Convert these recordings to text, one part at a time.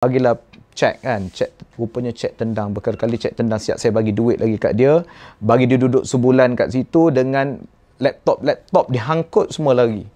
bagilah cek kan, cek rupanya cek tendang, berkali-kali cek tendang, siap saya bagi duit lagi kat dia, bagi dia duduk sebulan kat situ dengan laptop dihangkut semua lagi.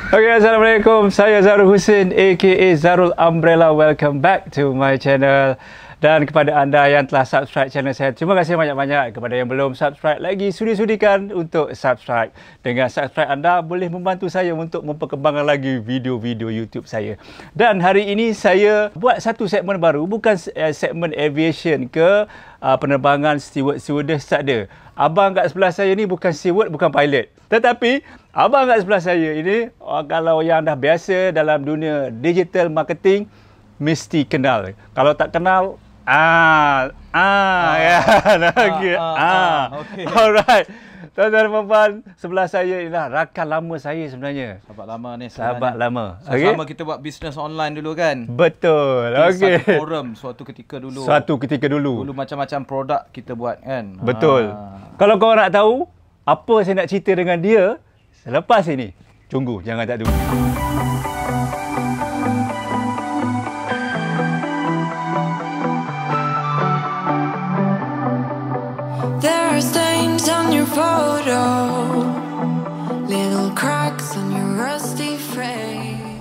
Okay, Assalamualaikum. Saya Zarul Husin aka Zarul Umbrella. Welcome back to my channel. Dan kepada anda yang telah subscribe channel saya, terima kasih banyak-banyak. Kepada yang belum subscribe lagi, sudi-sudikan untuk subscribe. Dengan subscribe anda boleh membantu saya untuk memperkembangkan lagi video-video YouTube saya. Dan hari ini saya buat satu segmen baru, bukan segmen aviation ke penerbangan stewardess, tak ada. Abang kat sebelah saya ni bukan steward, bukan pilot. Tetapi abang kat sebelah saya ini, kalau yang dah biasa dalam dunia digital marketing, mesti kenal. Kalau tak kenal, okay. Alright. Tuan-tuan dan puan, sebelah saya ialah rakan lama saya sebenarnya. Sahabat lama ni. Sahabat lama. Sama kita buat bisnes online dulu kan? Betul. Okey. Satu forum suatu ketika dulu. Dulu macam-macam produk kita buat kan? Betul. Kalau kau nak tahu apa saya nak cerita dengan dia selepas ini, tunggu, jangan tak dulu.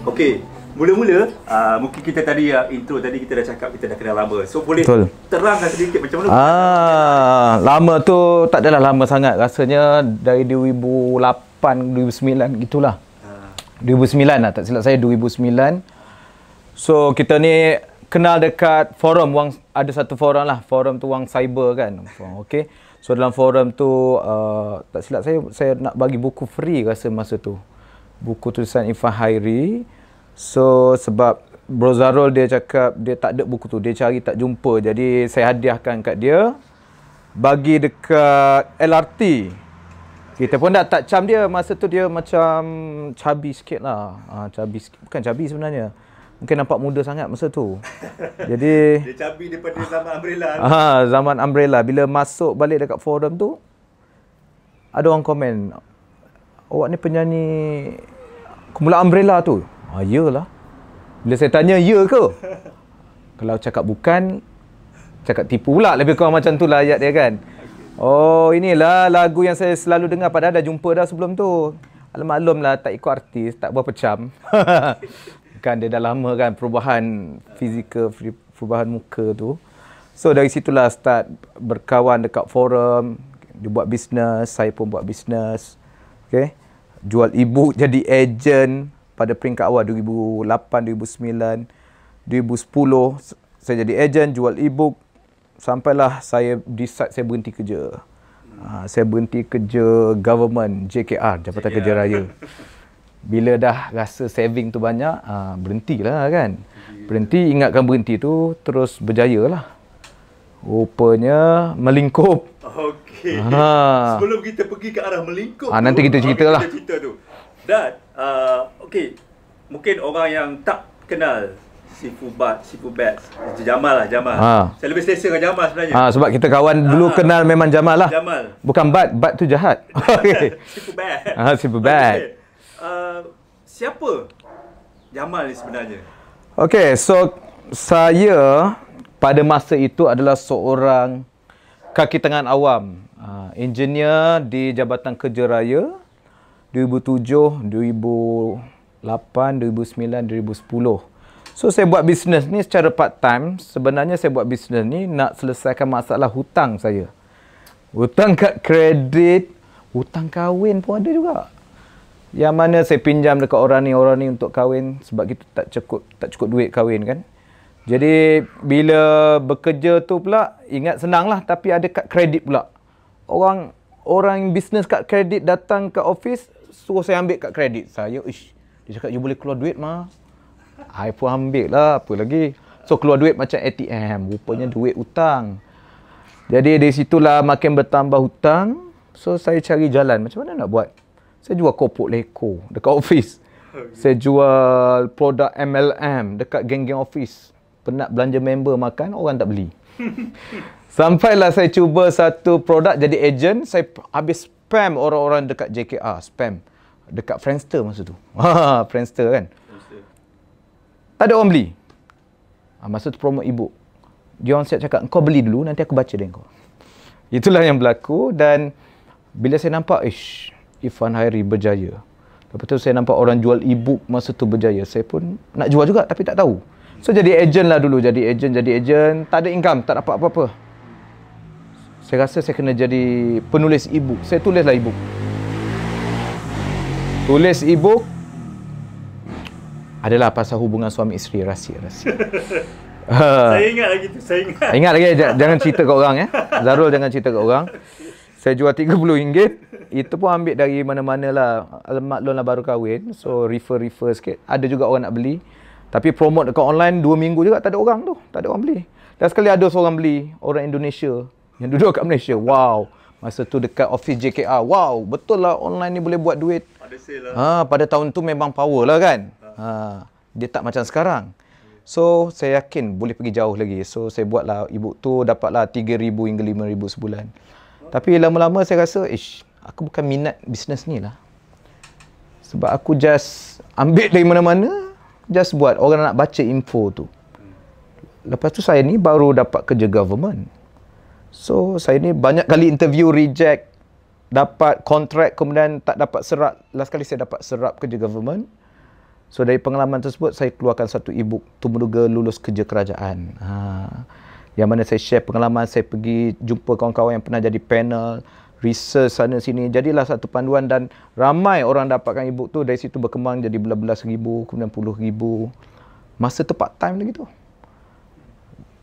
Okey, mula-mula mungkin kita tadi intro tadi kita dah cakap kita dah kenal lama. So boleh terangkan sedikit macam mana? Lama tu tak adalah lama sangat. Rasanya dari 2008, 2009 gitulah. 2009 lah, tak silap saya 2009. So kita ni kenal dekat forum Wang, ada satu forum lah, forum tu Wang Cyber kan. Okey. So dalam forum tu tak silap saya nak bagi buku free rasa masa tu. Buku tulisan Irfan Hairi. So sebab Bro Zarul dia cakap dia tak ada buku tu, dia cari tak jumpa. Jadi saya hadiahkan kat dia, bagi dekat LRT. Kita pun dah tak cam dia. Masa tu dia macam cabi sikit lah. Cabi sikit. Bukan cabi sebenarnya, mungkin nampak muda sangat masa tu. Jadi dia cabi daripada zaman Umbrella. Zaman Umbrella. Bila masuk balik dekat forum tu, ada orang komen, awak ni penyanyi kumpulan Umbrella tu? Iyalah. Bila saya tanya, ya ke? Kalau cakap bukan, cakap tipu pula. Lebih kurang macam tu lah ayat dia kan. Oh, inilah lagu yang saya selalu dengar. Padahal dah jumpa dah sebelum tu. Maklum lah, tak ikut artis, tak berapa cam. Kan dia dah lama kan, perubahan fizikal, perubahan muka tu. So dari situlah start berkawan dekat forum. Dia buat bisnes, saya pun buat bisnes. Okay. Jual e-book, jadi ejen pada peringkat awal 2008, 2009, 2010 saya jadi ejen jual e-book sampailah saya decide saya berhenti kerja. Saya berhenti kerja government JKR, Jabatan Kerja Raya. Bila dah rasa saving tu banyak, berhentilah kan. Berhenti, ingatkan berhenti tu terus berjaya lah. Rupanya melingkup. Okey. Sebelum kita pergi ke arah melingkup, nanti kita ceritalah. Kita cerita tu. Dan okey, mungkin orang yang tak kenal Sifu Bats, Jamal lah, Jamal. Saya lebih selesa dengan Jamal sebenarnya. Sebab kita kawan dulu kenal memang Jamal lah. Jamal. Bukan Bat tu jahat. Sifu Bats. Sifu Bats. Okay. Siapa Jamal ni sebenarnya? Okey, so saya pada masa itu adalah seorang kaki tangan awam, engineer di Jabatan Kerja Raya 2007, 2008, 2009, 2010. So saya buat bisnes ni secara part time. Sebenarnya saya buat bisnes ni nak selesaikan masalah hutang saya. Hutang kad kredit, hutang kahwin pun ada juga. Yang mana saya pinjam dekat orang ni untuk kahwin sebab kita tak cukup duit kahwin kan. Jadi bila bekerja tu pula ingat senang lah, tapi ada kad kredit pula. Orang bisnes kad kredit datang ke office suruh saya ambil kad kredit. Saya dia cakap you boleh keluar duit mah. I pun ambil lah, apa lagi. So keluar duit macam ATM, rupanya duit hutang. Jadi dari situlah makin bertambah hutang. So saya cari jalan macam mana nak buat. Saya jual kopok leko dekat office. Saya jual produk MLM dekat geng-geng office. Penat belanja member makan, orang tak beli. Sampailah saya cuba satu produk jadi ejen, saya habis spam orang-orang dekat JKR, spam dekat Friendster masa tu. Friendster kan. Tak ada orang beli. Masa tu promote e-book. Dia orang siap cakap, kau beli dulu, nanti aku baca dengan kau. Itulah yang berlaku. Dan bila saya nampak, Irfan Hairi berjaya. Lepas tu saya nampak orang jual e-book masa tu berjaya. Saya pun nak jual juga tapi tak tahu. So jadi agent lah dulu. Jadi agent. Tak ada income, tak dapat apa-apa. Saya rasa saya kena jadi penulis e-book. Saya tulislah e-book. Tulis e-book adalah pasal hubungan suami isteri, rahsia. Saya ingat lagi tu, saya ingat. Ingat lagi, jangan cerita kat orang ya. Zarul jangan cerita kat orang. Saya jual RM30. Itu pun ambil dari mana-mana lah. Maklum lah baru kahwin. So refer sikit. Ada juga orang nak beli. Tapi promote dekat online 2 minggu juga tak ada orang tu. Tak ada orang beli. Dan sekali ada seorang beli. Orang Indonesia. Yang duduk kat Malaysia. Wow. Masa tu dekat office JKR. Wow. Betul lah online ni boleh buat duit. Ada sale lah. Pada tahun tu memang power lah kan. Dia tak macam sekarang. So saya yakin boleh pergi jauh lagi. So saya buatlah e-book tu. Dapatlah 3,000 hingga 5,000 sebulan. Tapi lama-lama saya rasa, aku bukan minat bisnes ni lah. Sebab aku just ambil dari mana-mana, just buat. Orang nak baca info tu. Lepas tu saya ni baru dapat kerja government. So saya ni banyak kali interview, reject. Dapat kontrak, kemudian tak dapat serap. Last kali saya dapat serap kerja government. So dari pengalaman tersebut, saya keluarkan satu e-book, Tumbuga Lulus Kerja Kerajaan. Yang mana saya share pengalaman, saya pergi jumpa kawan-kawan yang pernah jadi panel, research sana sini. Jadilah satu panduan dan ramai orang dapatkan e-book tu. Dari situ berkembang jadi belas-belas ribu, kemudian puluh ribu. Masa tu part time lagi tu.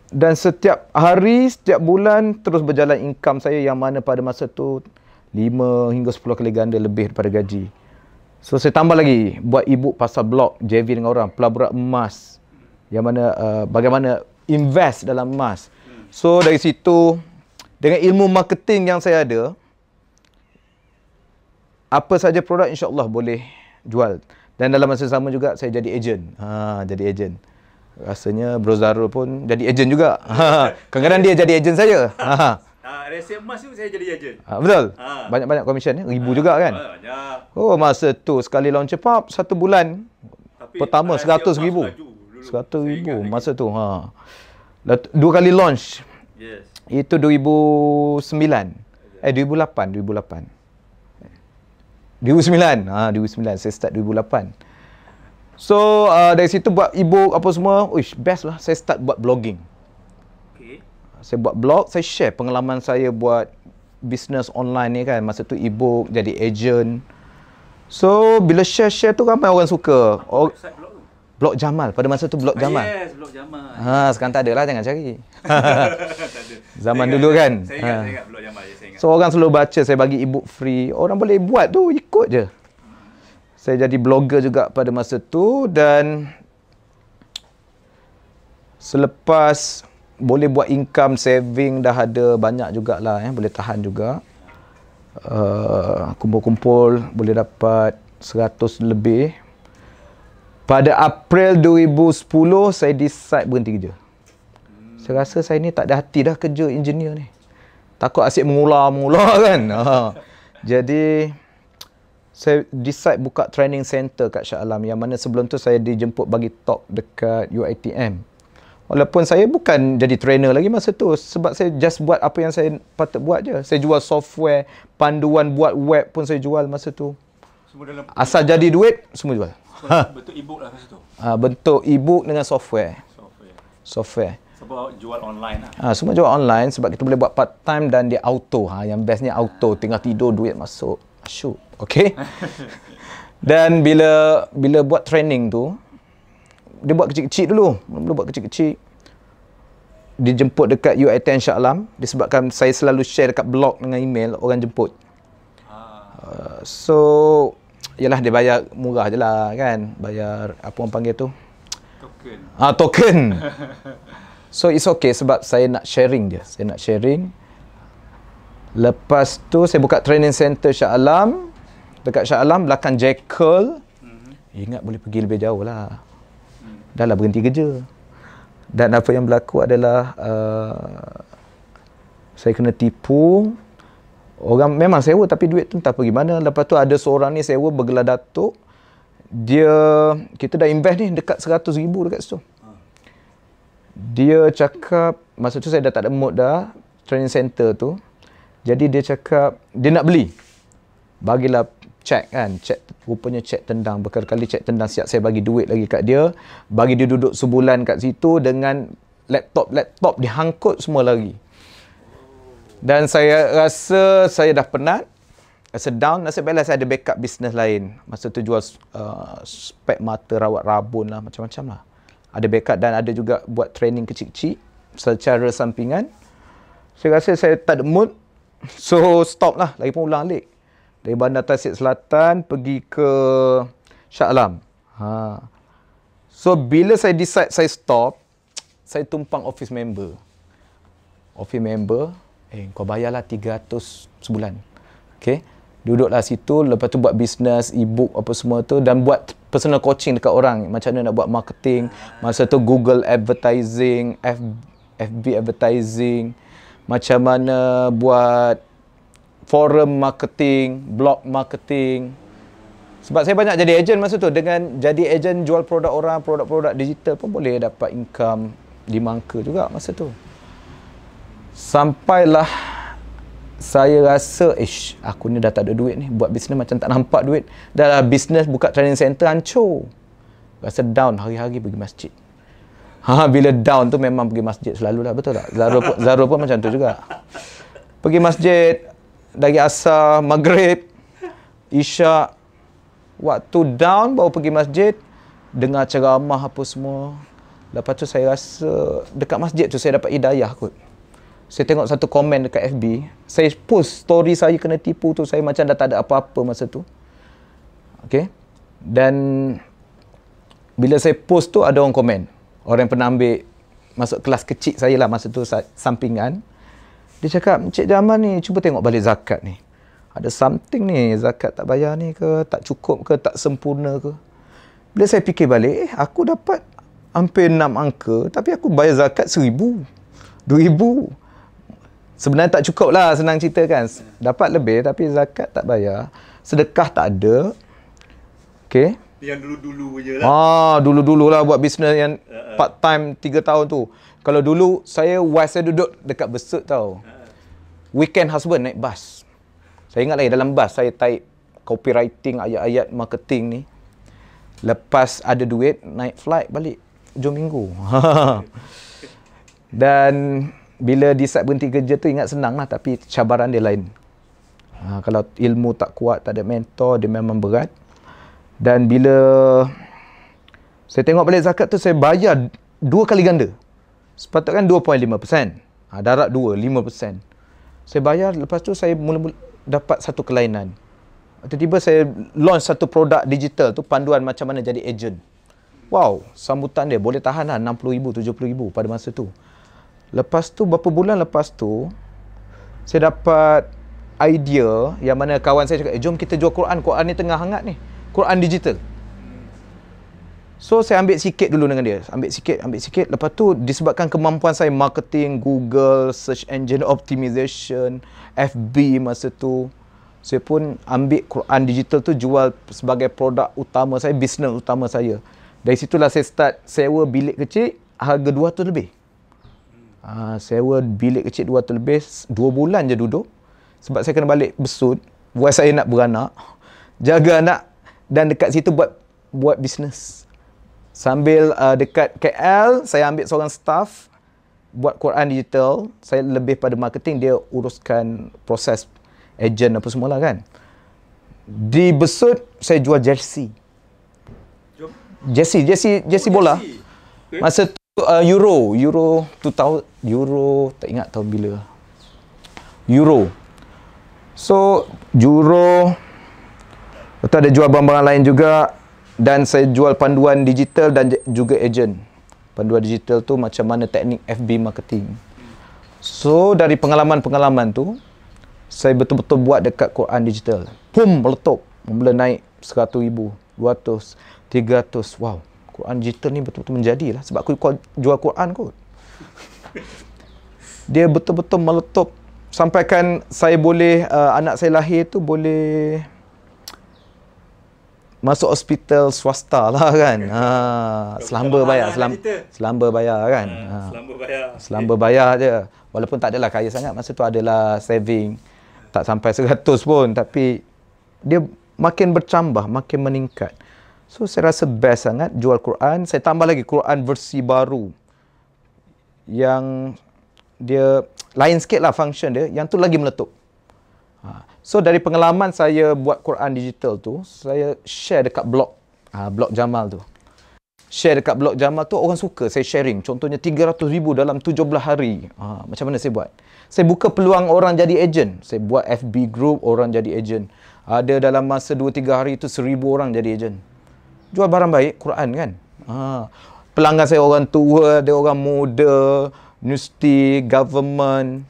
Dan setiap hari, setiap bulan terus berjalan income saya yang mana pada masa tu 5 hingga 10 kali ganda lebih daripada gaji. So saya tambah lagi buat e-book pasal blog, JV dengan orang, pelaburan emas. Yang mana bagaimana invest dalam emas. So dari situ dengan ilmu marketing yang saya ada, apa saja produk insya-Allah boleh jual. Dan dalam masa sama juga saya jadi ejen. Jadi ejen. Rasanya Bro Zarul pun jadi ejen juga. Kadang-kadang dia jadi ejen saya. Rahsia emas tu saya jadi ejen. Betul. Banyak-banyak komisen ni, ribu juga kan. Banyak. Masa tu sekali launch pop 1 bulan. Tapi pertama 100,000. 100,000 masa tu. 2 kali launch. Yes. Itu 2009. 2008. 2009. 2009 saya start 2008. So dari situ buat e-book apa semua, best lah. Saya start buat blogging. Okay. Saya buat blog, saya share pengalaman saya buat business online ni kan. Masa tu e-book, jadi agent. So bila share tu ramai orang suka. Blog Jamal. Pada masa tu blog Jamal. Yes, blog Jamal. Sekarang tak ada lah, jangan cari. Zaman dulu kan. Saya ingat blog Jamal. Saya ingat. So orang selalu baca, saya bagi e-book free. Orang boleh buat tu, ikut je. Saya jadi blogger juga pada masa tu. Dan selepas boleh buat income, saving dah ada banyak jugalah. Boleh tahan juga. Kumpul-kumpul boleh dapat 100 lebih. Pada April 2010, saya decide berhenti kerja. Saya rasa saya ni tak ada hati dah kerja engineer ni. Takut asyik mengular kan. Jadi, saya decide buka training center kat Shah Alam. Yang mana sebelum tu saya dijemput bagi talk dekat UiTM. Walaupun saya bukan jadi trainer lagi masa tu. Sebab saya just buat apa yang saya patut buat je. Saya jual software, panduan buat web pun saya jual masa tu. Asal jadi duit, semua jual. Bentuk e-book lah masa tu? Bentuk e-book dengan software. Sebab jual online lah? Semua jual online sebab kita boleh buat part time dan dia auto. Yang bestnya auto. Tinggal tidur, duit masuk. Asyuk. Okay? Dan bila buat training tu, dia buat kecil-kecil dulu. Dia buat kecil-kecil. Dijemput dekat UiTM Shah Alam. Disebabkan saya selalu share dekat blog dengan email, orang jemput. So, yalah dia bayar murah je lah kan. Bayar, apa orang panggil tu? Token. Token. So, it's okay sebab saya nak sharing je. Saya nak sharing. Lepas tu, saya buka training center Shah Alam. Dekat Shah Alam, belakang Jekyll. Ingat boleh pergi lebih jauh lah. Dah lah berhenti kerja. Dan apa yang berlaku adalah saya kena tipu. Orang memang sewa tapi duit tu entah pergi mana. Lepas tu ada seorang ni sewa bergelar datuk. Kita dah invest ni dekat 100,000 dekat situ. Dia cakap, masa tu saya dah tak ada mood dah, training center tu. Jadi dia cakap, dia nak beli. Bagilah cek kan, rupanya cek tendang. Berkali-kali cek tendang, siap saya bagi duit lagi kat dia. Bagi dia duduk sebulan kat situ dengan laptop dihangkut semua lagi. Dan saya rasa saya dah penat, rasa down. Nasib baiklah saya ada backup bisnes lain. Masa tu jual spek mata, rawat rabun lah, macam-macam lah. Ada backup dan ada juga buat training kecil-kecil secara sampingan. Saya rasa saya tak ada mood. So stop lah, lagi pun ulang alik. Dari Bandar Tasik Selatan pergi ke Shah Alam. So bila saya decide saya stop, saya tumpang office member. Kau bayarlah 300 sebulan. Okay. Duduklah situ, lepas tu buat bisnes, e-book apa semua tu dan buat personal coaching dekat orang. Macam mana nak buat marketing. Masa tu Google advertising, FB advertising. Macam mana buat forum marketing, blog marketing. Sebab saya banyak jadi ejen masa tu. Dengan jadi ejen jual produk orang, produk-produk digital pun boleh dapat income 5 angka juga masa tu. Sampailah saya rasa, aku ni dah tak ada duit ni. Buat bisnes macam tak nampak duit. Dah bisnes buka training center hancur. Rasa down, hari-hari pergi masjid. Bila down tu memang pergi masjid selalu lah, betul tak? Zarul pun macam tu juga. Pergi masjid, dari asar, maghrib, isyak. Waktu down baru pergi masjid, dengar ceramah apa semua. Lepas tu saya rasa, dekat masjid tu saya dapat hidayah kot. Saya tengok satu komen dekat FB. Saya post story saya kena tipu tu. Saya macam dah tak ada apa-apa masa tu. Okay. Dan bila saya post tu ada orang komen. Orang yang pernah ambil masuk kelas kecil saya lah masa tu sampingan. Dia cakap, Encik Jamal ni cuba tengok balik zakat ni. Ada something ni, zakat tak bayar ni ke, tak cukup ke, tak sempurna ke. Bila saya fikir balik, aku dapat hampir 6 angka tapi aku bayar zakat 1,000, 2,000. Sebenarnya tak cukup lah, senang cerita kan. Dapat lebih tapi zakat tak bayar. Sedekah tak ada. Okay. Yang dulu-dulu je lah. Dulu-dulu lah buat bisnes yang part time 3 tahun tu. Kalau dulu, wife saya duduk dekat Besut tau. Weekend husband naik bas. Saya ingat lagi dalam bas, saya type copywriting, ayat-ayat marketing ni. Lepas ada duit, naik flight balik. Hujung minggu. Dan bila decide berhenti kerja tu ingat senang lah tapi cabaran dia lain. Kalau ilmu tak kuat, tak ada mentor, dia memang berat. Dan bila saya tengok balik zakat tu saya bayar 2 kali ganda. Sepatutnya kan 2.5%. Darat 5%. Saya bayar, lepas tu saya mula-mula dapat satu kelainan. Tiba-tiba saya launch satu produk digital tu, panduan macam mana jadi ejen. Wow, sambutan dia boleh tahan lah 60,000, 70,000 pada masa tu. Lepas tu, berapa bulan lepas tu, saya dapat idea yang mana kawan saya cakap, jom kita jual Quran. Quran ni tengah hangat ni. Quran digital. So, saya ambil sikit dulu dengan dia. Ambil sikit. Lepas tu, disebabkan kemampuan saya marketing, Google, search engine optimization, FB masa tu, saya pun ambil Quran digital tu jual sebagai produk utama saya, bisnes utama saya. Dari situlah saya start sewa bilik kecil, harga 200 lebih. Sewa bilik kecil 200 lebih, 2 bulan je duduk. Sebab saya kena balik Besut, buat saya nak beranak, jaga anak dan dekat situ buat bisnes. Sambil dekat KL, saya ambil seorang staff buat Quran digital. Saya lebih pada marketing, dia uruskan proses ejen apa semualah kan. Di Besut, saya jual jersey. Jersey bola. Okay. Masa tu Euro 2000, Euro tak ingat tahun bila. Euro. So, Euro. Lepas ada jual barang-barang lain juga. Dan saya jual panduan digital dan juga ejen. Panduan digital tu macam mana teknik FB marketing. So, dari pengalaman-pengalaman tu, saya betul-betul buat dekat Quran digital. Meletup. Mula naik 100,000, 200, 300. Wow. Quran digital ni betul-betul menjadilah. Sebab aku jual Quran kot. Dia betul-betul meletup. sampaikan saya boleh, anak saya lahir tu boleh masuk hospital swasta lah kan. Selamba bayar, selamba bayar kan. Selamba bayar je. Walaupun tak adalah kaya sangat, masa tu adalah saving tak sampai 100 pun, tapi dia makin bertambah, makin meningkat. So saya rasa best sangat jual Quran. Saya tambah lagi Quran versi baru yang dia lain sikit lah function dia, yang tu lagi meletup. So dari pengalaman saya buat Quran digital tu, saya share dekat blog, blog Jamal tu. Share dekat blog Jamal tu, orang suka saya sharing. Contohnya 300,000 dalam 17 hari. Macam mana saya buat? Saya buka peluang orang jadi ejen. Saya buat FB group, orang jadi ejen. Ada dalam masa 2-3 hari itu 1,000 orang jadi ejen. Jual barang baik, Quran kan. Pelanggan saya orang tua, ada orang muda, universiti, government.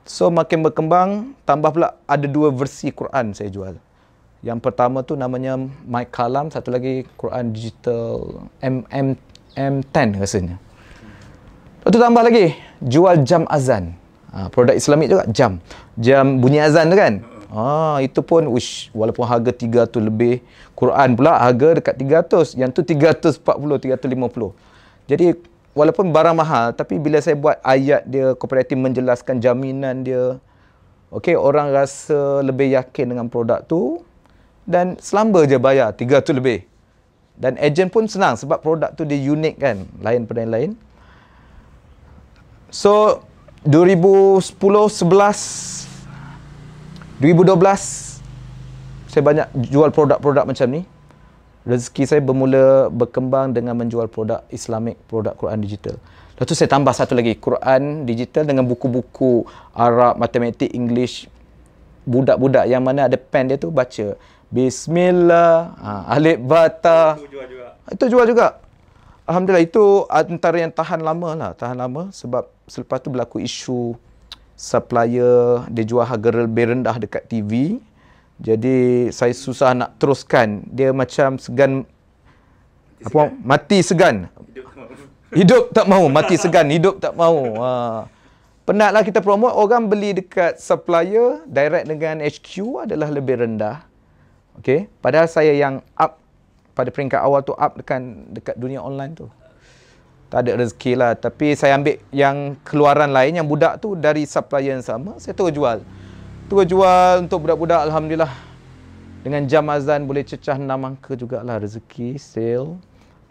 So makin berkembang, tambah pula ada 2 versi Quran saya jual. Yang pertama tu namanya My Kalam, satu lagi Quran digital M10 rasanya. Lepas tu tambah lagi, jual jam azan. Produk Islamik juga, jam bunyi azan tu kan. Itu pun walaupun harga 300 lebih, Quran pula harga dekat 300, yang tu 340, 350. Jadi walaupun barang mahal, tapi bila saya buat ayat dia, kooperatif menjelaskan jaminan dia, okey, orang rasa lebih yakin dengan produk tu, dan selamba je bayar 300 lebih. Dan ejen pun senang sebab produk tu dia unik kan, lain pada yang lain. So 2010, 11, 2012 saya banyak jual produk-produk macam ni. Rezeki saya bermula berkembang dengan menjual produk Islamik, produk Quran digital. Lepas tu saya tambah satu lagi, Quran digital dengan buku-buku Arab, matematik, English. Budak-budak yang mana ada pen dia tu baca Bismillah, Alif Bata. Itu jual juga. Alhamdulillah, itu antara yang tahan lama lah. Tahan lama sebab selepas tu berlaku isu supplier dia jual harga lebih rendah dekat TV. Jadi saya susah nak teruskan. Dia macam segan, mati segan. Hidup tak mahu, mati segan, hidup tak mahu. Penatlah kita promote, orang beli dekat supplier direct dengan HQ adalah lebih rendah. Okey, padahal saya yang up pada peringkat awal tu, up dekat dunia online tu. Tak ada rezeki lah, tapi saya ambil yang keluaran lain, yang budak tu dari supplier yang sama, saya terus jual. Terus jual untuk budak-budak, alhamdulillah. Dengan jam azan boleh cecah 6 angka jugalah rezeki, sale.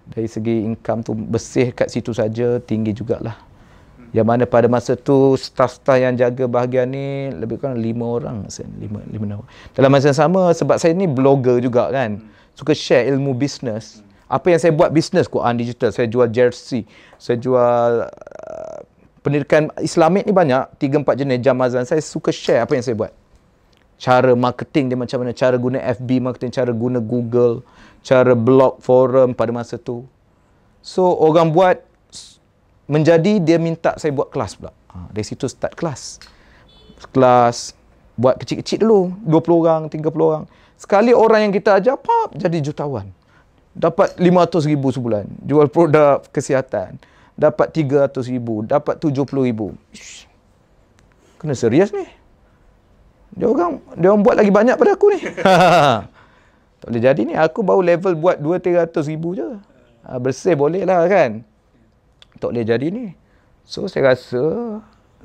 Dari segi income tu bersih kat situ saja, tinggi jugalah. Yang mana pada masa tu staff-staff yang jaga bahagian ni lebih kurang 5 orang. 5 orang. Dalam masa yang sama, sebab saya ni blogger juga kan. Suka share ilmu bisnes. Apa yang saya buat bisnes Quran digital, saya jual jersey, saya jual pendidikan Islamik ni banyak, 3-4 jenis jam azan. Saya suka share apa yang saya buat. Cara marketing dia macam mana, cara guna FB marketing, cara guna Google, cara blog, forum pada masa tu. So orang buat menjadi, dia minta saya buat kelas pula. Dari situ start kelas. Kelas buat kecil-kecil dulu, 20 orang, 30 orang. Sekali orang yang kita ajar, jadi jutawan. Dapat 500,000 sebulan. Jual produk kesihatan. Dapat 300,000. Dapat 70,000. Kena serius ni. Dia orang buat lagi banyak pada aku ni. Tak boleh jadi ni. Aku baru level buat 200-300,000 je. Bersih boleh lah kan. Tak boleh jadi ni. So saya rasa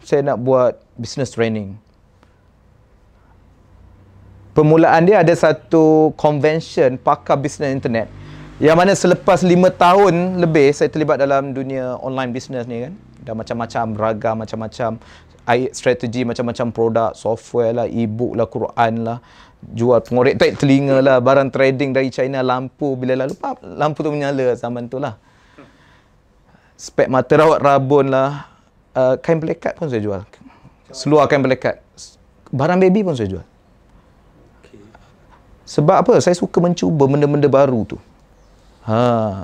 saya nak buat business training. Permulaan dia ada satu convention pakar bisnes internet. Yang mana selepas 5 tahun lebih saya terlibat dalam dunia online business ni kan. Dah macam-macam ragam, macam-macam strategi, macam-macam produk, software lah, e-book lah, Quran lah. Jual pengorek taik telinga lah, barang trading dari China, lampu. Bila lalu, lampu tu menyala zaman tu lah. Spek mata rawat rabun lah. Kain pelekat pun saya jual. Seluar kain pelekat. Barang baby pun saya jual. Sebab apa? Saya suka mencuba benda-benda baru tu.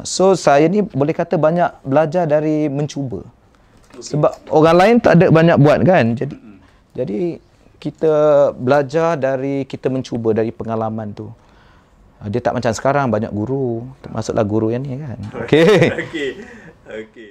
So saya ni boleh kata banyak belajar dari mencuba. Sebab orang lain tak ada banyak buat kan. Jadi kita belajar dari kita mencuba, dari pengalaman tu. Dia tak macam sekarang banyak guru. Termasuklah guru yang ni kan. Okey. Okey.